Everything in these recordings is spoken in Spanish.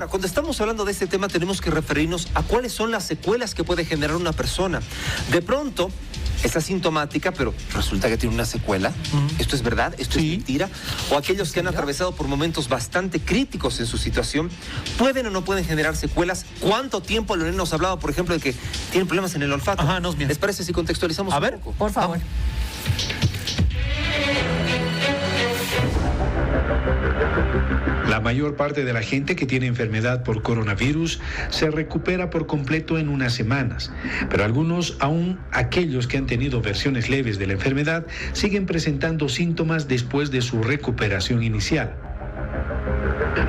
Ahora, cuando estamos hablando de este tema, tenemos que referirnos a cuáles son las secuelas que puede generar una persona. De pronto, es asintomática, pero resulta que tiene una secuela. ¿Esto es verdad? ¿Esto es mentira? O aquellos que han atravesado por momentos bastante críticos en su situación, ¿pueden o no pueden generar secuelas? ¿Cuánto tiempo? Lorena nos hablaba, por ejemplo, de que tienen problemas en el olfato. Ajá, nos bien. ¿Les parece si contextualizamos un poco? Por favor. La mayor parte de la gente que tiene enfermedad por coronavirus se recupera por completo en unas semanas, pero algunos, aún aquellos que han tenido versiones leves de la enfermedad, siguen presentando síntomas después de su recuperación inicial.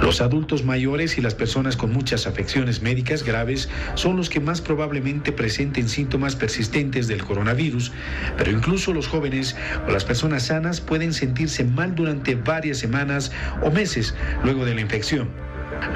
Los adultos mayores y las personas con muchas afecciones médicas graves son los que más probablemente presenten síntomas persistentes del coronavirus, pero incluso los jóvenes o las personas sanas pueden sentirse mal durante varias semanas o meses luego de la infección.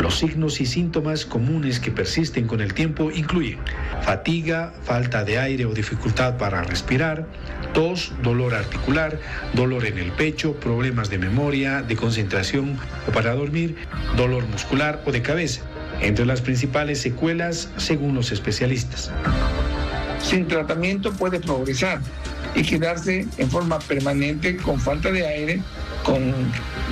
Los signos y síntomas comunes que persisten con el tiempo incluyen fatiga, falta de aire o dificultad para respirar, tos, dolor articular, dolor en el pecho, problemas de memoria, de concentración o para dormir, dolor muscular o de cabeza, entre las principales secuelas según los especialistas. Sin tratamiento puede progresar y quedarse en forma permanente con falta de aire, con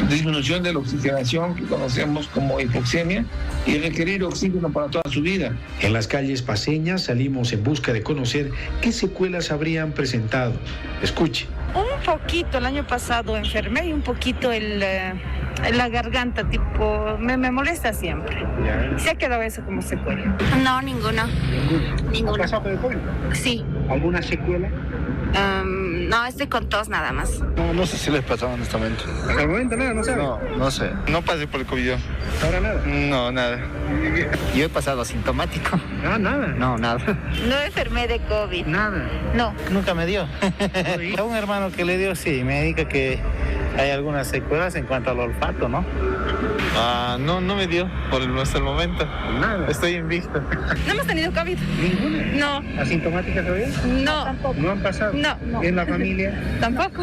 disminución de la oxigenación que conocemos como hipoxemia y requerir oxígeno para toda su vida. En las calles paseñas salimos en busca de conocer qué secuelas habrían presentado. Escuche. Un poquito, el año pasado enfermé y un poquito la garganta, tipo, me molesta siempre. Se ha quedado eso como secuela. No, ninguna. ¿Ha pasado por el COVID? Sí. ¿Alguna secuela? No, estoy con tos nada más. No sé si les pasaba honestamente. Hasta el momento nada, no sabe. No sé. No pasé por el COVID yo. ¿Ahora nada? No, nada. Yo he pasado asintomático. Ah, nada. No, nada. No enfermé de COVID. Nada. No. Nunca me dio. A un hermano que le dio, sí, me indica que hay algunas secuelas en cuanto al olfato, ¿no? No me dio hasta el momento. Nada. Estoy invicto. No hemos tenido COVID. ¿Ninguna? No. ¿Asintomática todavía? No. Tampoco. ¿No han pasado? No. ¿En la familia? Tampoco.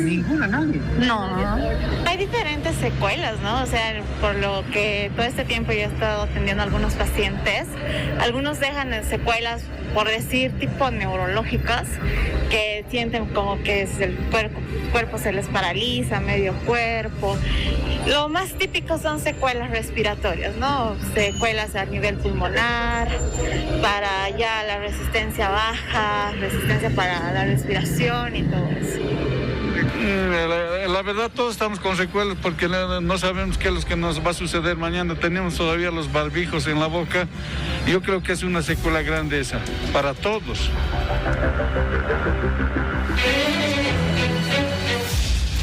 ¿Ninguna, nadie? No. Hay diferentes secuelas, ¿no? O sea, por lo que todo este tiempo yo he estado atendiendo a algunos pacientes, algunos dejan secuelas, por decir, tipo neurológicas, que sienten como que el cuerpo se les paraliza, medio cuerpo. Lo más típico son secuelas respiratorias, ¿no? Secuelas a nivel pulmonar, para ya la resistencia baja, resistencia para la respiración y todo eso. La verdad todos estamos con secuelas porque no sabemos qué es lo que nos va a suceder mañana. Tenemos todavía los barbijos en la boca. Yo creo que es una secuela grande esa, para todos.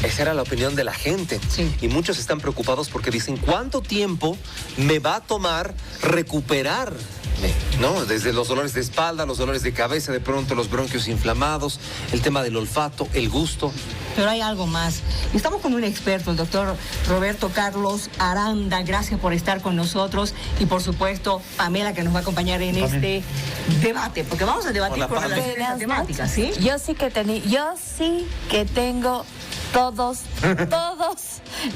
Esa era la opinión de la gente. Sí. Y muchos están preocupados porque dicen, ¿cuánto tiempo me va a tomar recuperar? ¿No? Desde los dolores de espalda, los dolores de cabeza, de pronto los bronquios inflamados, el tema del olfato, el gusto. Pero hay algo más. Estamos con un experto, el doctor Roberto Carlos Aranda. Gracias por estar con nosotros. Y por supuesto, Pamela, que nos va a acompañar en este debate, porque vamos a debatir por las temáticas, ¿sí? Yo sí que tengo todos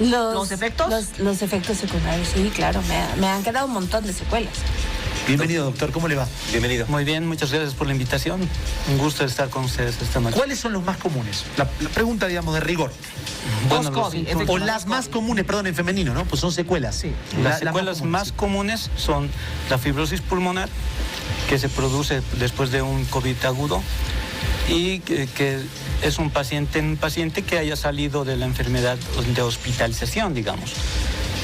los efectos. Los efectos secundarios, sí, claro, me han quedado un montón de secuelas. Bienvenido, doctor, ¿cómo le va? Bienvenido. Muy bien, muchas gracias por la invitación. Un gusto estar con ustedes esta noche. ¿Cuáles son los más comunes? La pregunta, digamos, de rigor. Bueno, o las más comunes, perdón, en femenino, ¿no? Pues son secuelas. Sí. Las secuelas más comunes son la fibrosis pulmonar, que se produce después de un COVID agudo, y que es un paciente que haya salido de la enfermedad de hospitalización, digamos.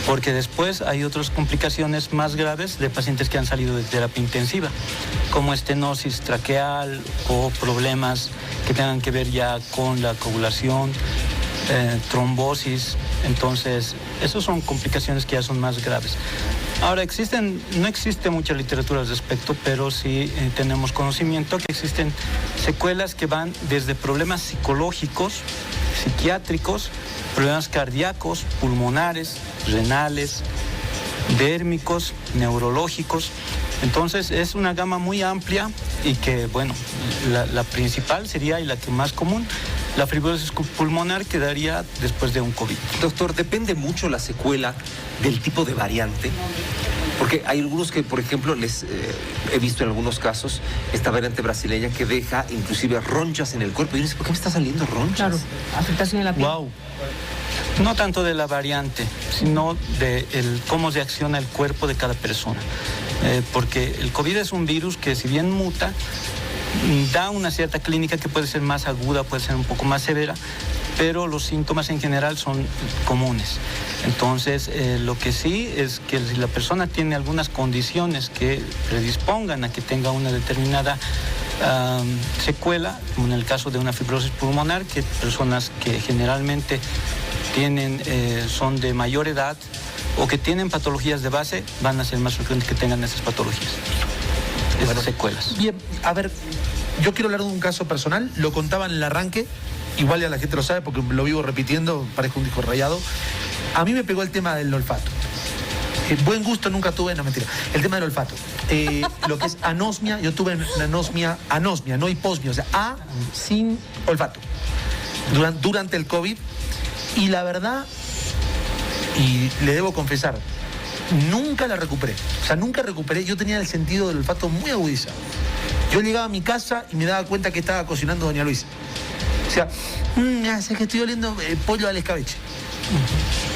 Porque después hay otras complicaciones más graves de pacientes que han salido de terapia intensiva, como estenosis traqueal o problemas que tengan que ver ya con la coagulación, trombosis. Entonces, esas son complicaciones que ya son más graves. Ahora, no existe mucha literatura al respecto, pero sí tenemos conocimiento que existen secuelas que van desde problemas psicológicos, psiquiátricos, problemas cardíacos, pulmonares, renales, dérmicos, neurológicos. Entonces es una gama muy amplia y que, bueno, la principal sería y la que más común, La fibrosis pulmonar quedaría después de un COVID. Doctor, ¿depende mucho la secuela del tipo de variante? Porque hay algunos que, por ejemplo, he visto en algunos casos esta variante brasileña que deja inclusive ronchas en el cuerpo. Y uno dice, ¿por qué me está saliendo ronchas? Claro, afectación en la piel. Wow. No tanto de la variante, sino de cómo reacciona el cuerpo de cada persona. Porque el COVID es un virus que, si bien muta, da una cierta clínica que puede ser más aguda, puede ser un poco más severa, pero los síntomas en general son comunes. Entonces, lo que sí es que si la persona tiene algunas condiciones que predispongan a que tenga una determinada secuela, como en el caso de una fibrosis pulmonar, que personas que generalmente son de mayor edad o que tienen patologías de base, van a ser más frecuentes que tengan esas patologías, esas secuelas. Bien, a ver, yo quiero hablar de un caso personal, lo contaba en el arranque, igual ya la gente lo sabe porque lo vivo repitiendo, parezco un disco rayado. A mí me pegó el tema del olfato. Buen gusto nunca tuve, no, mentira. El tema del olfato. Lo que es anosmia, yo tuve una anosmia, no hiposmia, o sea, sin olfato. Durante el COVID. Y la verdad, y le debo confesar, nunca la recuperé. O sea, nunca recuperé. Yo tenía el sentido del olfato muy agudizado. Yo llegaba a mi casa y me daba cuenta que estaba cocinando doña Luisa. O sea, sé que estoy oliendo pollo al escabeche.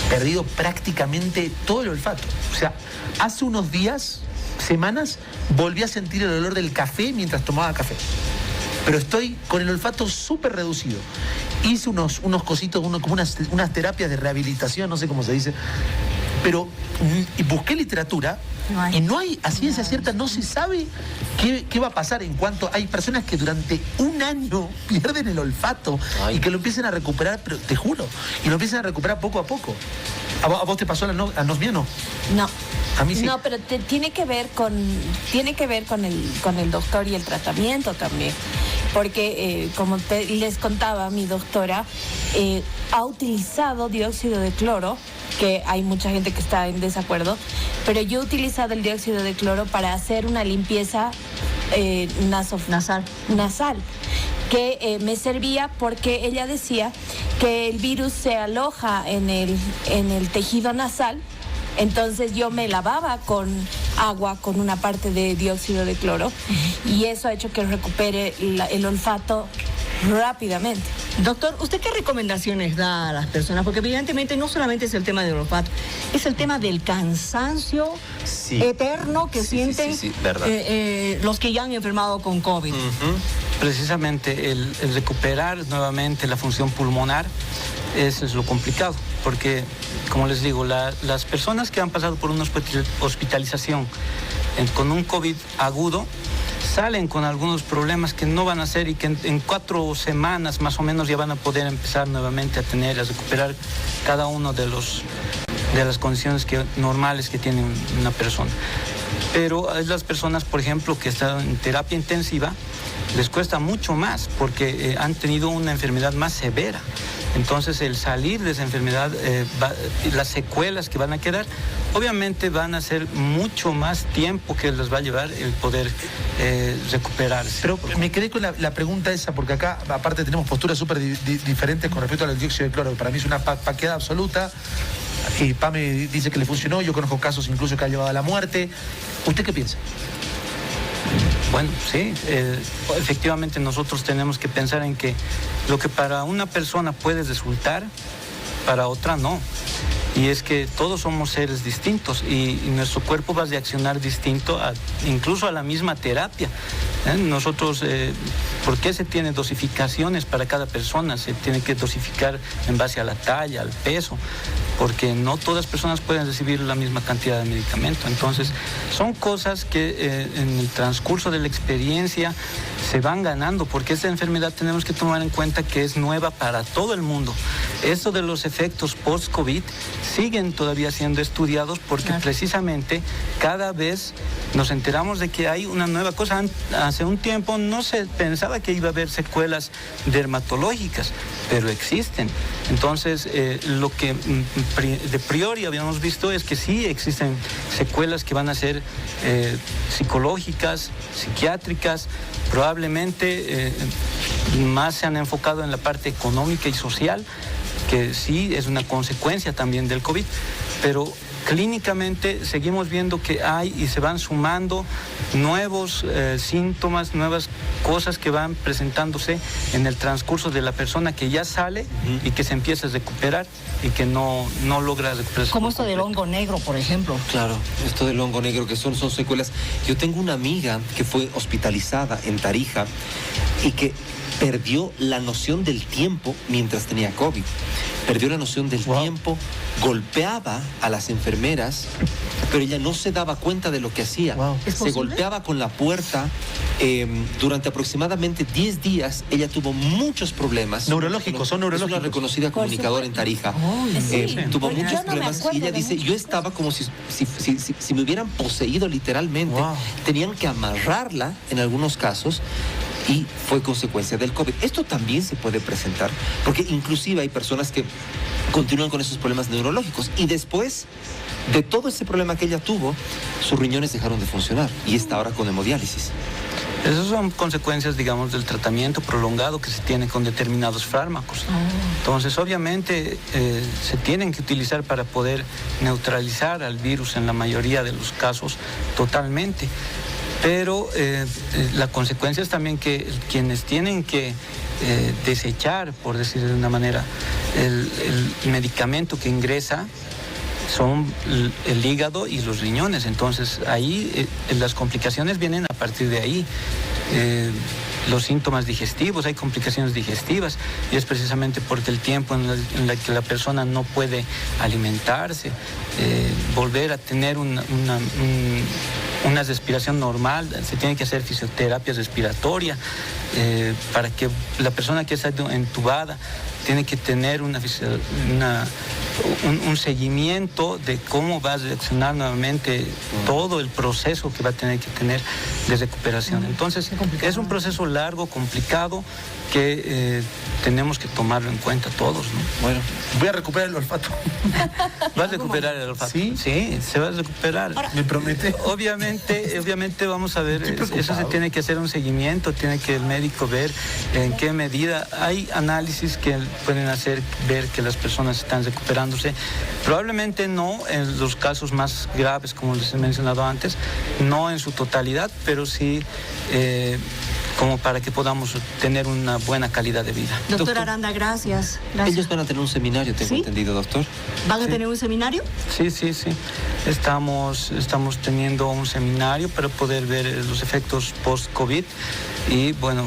Perdido prácticamente todo el olfato. O sea, hace unos días, semanas, volví a sentir el olor del café mientras tomaba café. Pero estoy con el olfato súper reducido. Hice unos cositos, como unas terapias de rehabilitación, no sé cómo se dice. Pero busqué literatura y no hay, a ciencia cierta, no se sabe qué va a pasar en cuanto hay personas que durante un año pierden el olfato y que lo empiecen a recuperar, pero te juro, y lo empiezan a recuperar poco a poco. ¿A vos te pasó la anosmia, no? No. A mí sí. No, pero tiene que ver con el doctor y el tratamiento también. Porque, como les contaba, mi doctora ha utilizado dióxido de cloro, que hay mucha gente que está en desacuerdo, pero yo he utilizado el dióxido de cloro para hacer una limpieza nasal, que me servía porque ella decía que el virus se aloja en el tejido nasal. Entonces yo me lavaba con agua, con una parte de dióxido de cloro, y eso ha hecho que recupere el olfato rápidamente. Doctor, ¿usted qué recomendaciones da a las personas? Porque evidentemente no solamente es el tema del olfato, es el tema del cansancio eterno que sienten los que ya han enfermado con COVID. Precisamente el recuperar nuevamente la función pulmonar, eso es lo complicado, porque, como les digo, las personas que han pasado por una hospitalización con un COVID agudo, salen con algunos problemas que no van a ser y que en 4 semanas más o menos ya van a poder empezar nuevamente a recuperar cada uno de las condiciones normales que tiene una persona. Pero es las personas, por ejemplo, que están en terapia intensiva, les cuesta mucho más porque han tenido una enfermedad más severa. Entonces, el salir de esa enfermedad, las secuelas que van a quedar, obviamente van a ser mucho más tiempo que les va a llevar el poder recuperarse. Pero me quedé con la pregunta esa, porque acá, aparte, tenemos posturas súper diferentes con respecto al dióxido de cloro. Para mí es una paqueada absoluta. Pame dice que le funcionó, yo conozco casos incluso que ha llevado a la muerte. ¿Usted qué piensa? Bueno, sí, efectivamente nosotros tenemos que pensar en que lo que para una persona puede resultar, para otra no. Y es que todos somos seres distintos y nuestro cuerpo va a reaccionar distinto incluso a la misma terapia. Nosotros, ¿por qué se tienen dosificaciones para cada persona? Se tiene que dosificar en base a la talla, al peso, porque no todas las personas pueden recibir la misma cantidad de medicamento. Entonces, son cosas que en el transcurso de la experiencia se van ganando, porque esta enfermedad tenemos que tomar en cuenta que es nueva para todo el mundo. Esto de los efectos post-COVID siguen todavía siendo estudiados porque precisamente cada vez nos enteramos de que hay una nueva cosa. Hace un tiempo no se pensaba que iba a haber secuelas dermatológicas, pero existen. Entonces, lo que de priori habíamos visto es que sí existen secuelas que van a ser psicológicas, psiquiátricas, probablemente más se han enfocado en la parte económica y social, que sí es una consecuencia también del COVID, pero clínicamente seguimos viendo que hay y se van sumando nuevos síntomas, nuevas cosas que van presentándose en el transcurso de la persona que ya sale y que se empieza a recuperar y que no logra recuperarse. Como esto del hongo negro, por ejemplo. Claro, esto del hongo negro, que son secuelas. Yo tengo una amiga que fue hospitalizada en Tarija y que perdió la noción del tiempo mientras tenía COVID. Perdió la noción del tiempo, golpeaba a las enfermeras, pero ella no se daba cuenta de lo que hacía. Se golpeaba con la puerta. Durante aproximadamente 10 días, ella tuvo muchos problemas. Neurológicos, son neurológicos. Es una reconocida comunicadora en Tarija. Tuvo muchos problemas y ella dice, yo estaba como si me hubieran poseído literalmente. Tenían que amarrarla en algunos casos. Y fue consecuencia del COVID. Esto también se puede presentar, porque inclusive hay personas que continúan con esos problemas neurológicos y después de todo ese problema que ella tuvo, sus riñones dejaron de funcionar y está ahora con hemodiálisis. Esas son consecuencias, digamos, del tratamiento prolongado que se tiene con determinados fármacos. Entonces, obviamente, se tienen que utilizar para poder neutralizar al virus en la mayoría de los casos totalmente. Pero la consecuencia es también que quienes tienen que desechar, por decir de una manera, el medicamento que ingresa son el hígado y los riñones. Entonces ahí las complicaciones vienen a partir de ahí. Los síntomas digestivos, hay complicaciones digestivas y es precisamente porque el tiempo en el que la persona no puede alimentarse, volver a tener una respiración normal, se tiene que hacer fisioterapia respiratoria para que la persona que está entubada tiene que tener un seguimiento de cómo va a reaccionar nuevamente todo el proceso que va a tener que tener de recuperación. Entonces, es un proceso largo, complicado, que tenemos que tomarlo en cuenta todos, ¿no? Bueno, voy a recuperar el olfato. ¿Vas a recuperar el olfato? Sí, se va a recuperar. Ahora, ¿me promete? Obviamente vamos a ver, eso se tiene que hacer un seguimiento, tiene que el médico ver en qué medida. Hay análisis que pueden hacer ver que las personas están recuperándose. Probablemente no en los casos más graves, como les he mencionado antes, no en su totalidad, pero sí como para que podamos tener una buena calidad de vida. Doctor Aranda, gracias. Ellos van a tener un seminario, tengo entendido, doctor. ¿Van a tener un seminario? Sí. Estamos teniendo un seminario para poder ver los efectos post-COVID y bueno,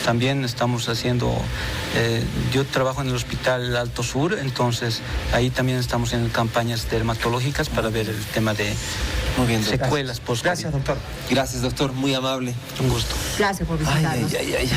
también estamos haciendo, yo trabajo en el Hospital Alto Sur, entonces ahí también estamos en campañas dermatológicas para ver el tema de secuelas post-COVID. Gracias, doctor. Gracias, doctor, muy amable. Un gusto. Gracias por visitarnos. Ay.